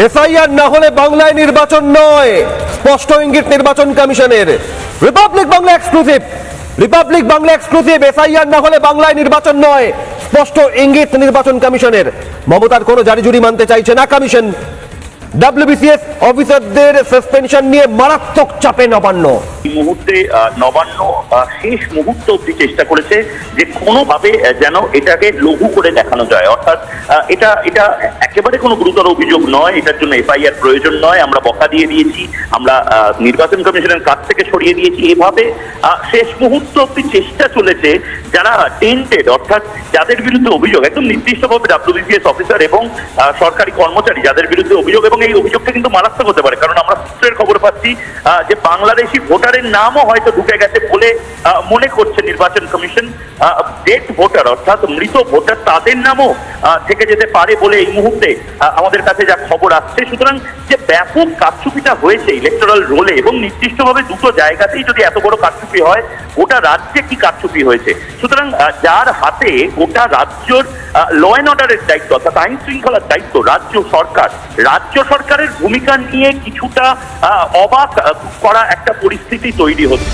SIR না হলে বাংলায় নির্বাচন নয়, স্পষ্ট ইঙ্গিত নির্বাচন কমিশনের। Republic Bangla exclusive, Republic Bangla exclusive. SIR না হলে বাংলায় নির্বাচন নয়, স্পষ্ট ইঙ্গিত নির্বাচন কমিশনের। মমতার কোনো জারিজুরি মানতে চাইছে না কমিশন। ডব্লিউবিসিএস অফিসারদের সাসপেনশন নিয়ে মারাত্মক চাপে নবান্ন। এই মুহূর্তে নবান্ন শেষ মুহূর্ত অব্দি চেষ্টা করেছে যে কোনোভাবে যেন এটাকে লঘু করে দেখানো যায়, অর্থাৎ এটা একেবারে কোনো গুরুতর অভিযোগ নয়, এটার জন্য এফআইআর প্রয়োজন নয়, আমরা বকা দিয়ে দিয়েছি, আমরা নির্বাচন কমিশনের কাছ থেকে সরিয়ে দিয়েছি। এভাবে শেষ মুহূর্ত অব্দি চেষ্টা চলেছে যারা টেন্টেড, অর্থাৎ যাদের বিরুদ্ধে অভিযোগ একদম নির্দিষ্টভাবে ডব্লিউবিসিএস অফিসার এবং সরকারি কর্মচারী যাদের বিরুদ্ধে অভিযোগ, এবং এই অভিযোগটা কিন্তু মারাত্মক হতে পারে, কারণ আমরা সূত্রের খবর পাচ্ছি যে বাংলাদেশি ভোটারের নামও হয়তো ঢুকে গেছে বলে মনে করছে নির্বাচন কমিশন। ডেড ভোটার অর্থাৎ মৃত ভোটার তাদের নামও থেকে যেতে পারে বলে এই মুহূর্তে আমাদের কাছে যা খবর আসছে। সুতরাং যে ব্যাপক কারচুপিটা হয়েছে ইলেকটোরাল রোলে, এবং নির্দিষ্টভাবে দুটো জায়গাতেই যদি এত বড় কারচুপি হয়, গোটা রাজ্যে কি কারচুপি হয়েছে। সুতরাং যার হাতে গোটা রাজ্যের ল অ্যান্ড অর্ডারের দায়িত্ব অর্থাৎ আইন শৃঙ্খলার দায়িত্ব রাজ্য সরকারের ভূমিকা নিয়ে কিছুটা অবাক করা একটা পরিস্থিতি তৈরি হচ্ছে।